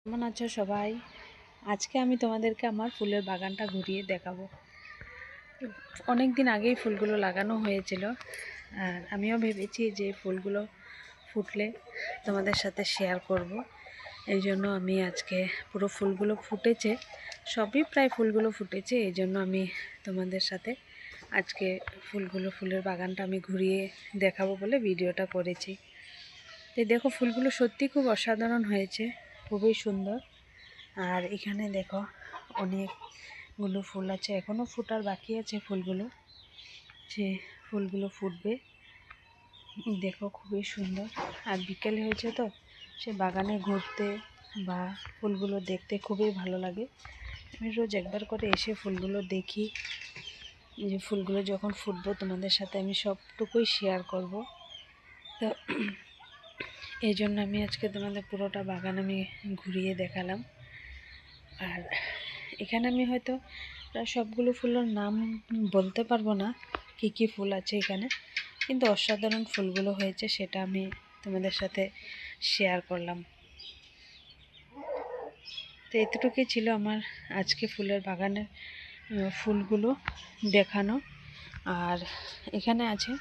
কেমন আছো সবাই? আজকে আমি তোমাদেরকে আমার ফুলের বাগানটা ঘুরিয়ে দেখাবো। অনেক দিন আগেই ফুলগুলো লাগানো হয়েছিল, আর আমিও ভেবেছি যে ফুলগুলো ফুটলে তোমাদের সাথে শেয়ার করব। এই জন্য আমি আজকে পুরো ফুলগুলো ফুটেছে, সবই প্রায় ফুলগুলো ফুটেছে, এই জন্য আমি তোমাদের সাথে আজকে ফুলের বাগানটা আমি ঘুরিয়ে দেখাবো বলে ভিডিওটা করেছি। তো দেখো, ফুলগুলো সত্যি খুব অসাধারণ হয়েছে, খুবই সুন্দর। আর এখানে দেখো অনেকগুলো ফুল আছে, এখনও ফুটার বাকি আছে ফুলগুলো, সে ফুলগুলো ফুটবে। দেখো খুবই সুন্দর। আর বিকেল হয়েছে তো সে বাগানে ঘুরতে বা ফুলগুলো দেখতে খুবই ভালো লাগে। আমি রোজ একবার করে এসে ফুলগুলো দেখি, যে ফুলগুলো যখন ফুটবো তোমাদের সাথে আমি সবটুকুই শেয়ার করব। তো এই জন্য আমি আজকে তোমাদের পুরোটা বাগান আমি ঘুরিয়ে দেখালাম। আর এখানে আমি হয়তো প্রায় সবগুলো ফুলের নাম বলতে পারবো না, কি কি ফুল আছে এখানে, কিন্তু অসাধারণ ফুলগুলো হয়েছে, সেটা আমি তোমাদের সাথে শেয়ার করলাম। তো এতটুকুই ছিল আমার আজকে ফুলের বাগানের ফুলগুলো দেখানো। আর এখানে আছে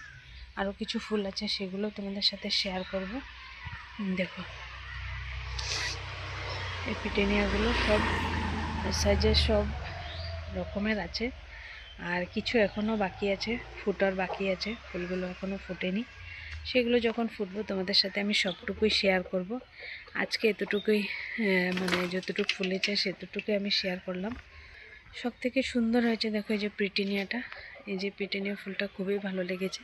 আরও কিছু ফুল আছে, সেগুলো তোমাদের সাথে শেয়ার করব। দেখো এই পিটেনিয়াগুলো সব সাইজের সব রকমের আছে, আর কিছু এখনও বাকি আছে, ফুটার বাকি আছে, ফুলগুলো এখনও ফোটেনি। সেগুলো যখন ফুটবো তোমাদের সাথে আমি সবটুকুই শেয়ার করব। আজকে এতটুকুই, মানে যতটুকু ফুলেছে সেতটুকুই আমি শেয়ার করলাম। সব থেকে সুন্দর হয়েছে দেখো এই যে পিটেনিয়াটা, এই যে পিটেনিয়া ফুলটা খুবই ভালো লেগেছে।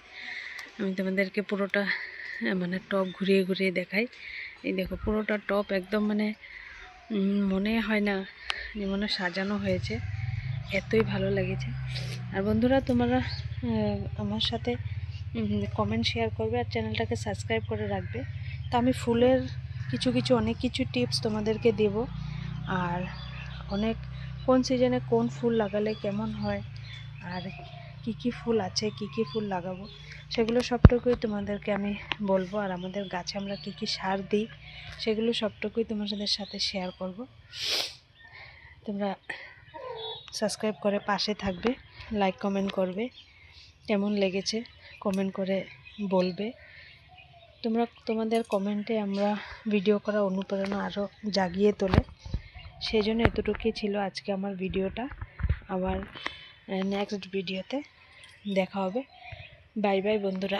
আমি তোমাদেরকে পুরোটা মানে টপ ঘুরিয়ে ঘুরিয়ে দেখাই। এই দেখো পুরোটা টপ একদম মানে মনে হয় না যে মনে সাজানো হয়েছে, এতই ভালো লেগেছে। আর বন্ধুরা, তোমরা আমার সাথে কমেন্ট শেয়ার করবে আর চ্যানেলটাকে সাবস্ক্রাইব করে রাখবে। তো আমি ফুলের অনেক কিছু টিপস তোমাদেরকে দেব, আর অনেক কোন সিজনে কোন ফুল লাগালে কেমন হয়, আর কি কি ফুল আছে, কি কি ফুল লাগাবো, সেগুলো সবটুকুই তোমাদেরকে আমি বলবো। আর আমাদের গাছে আমরা কি কি সার দিই, সেগুলো সবটুকুই তোমাদের সাথে শেয়ার করব। তোমরা সাবস্ক্রাইব করে পাশে থাকবে, লাইক কমেন্ট করবে, কেমন লেগেছে কমেন্ট করে বলবে। তোমাদের কমেন্টে আমরা ভিডিও করা অনুপ্রেরণা আরও জাগিয়ে তোলে। সেই জন্য এতটুকুই ছিল আজকে আমার ভিডিওটা। আবার নেক্সট ভিডিওতে দেখা হবে। বাই বাই বন্ধুরা।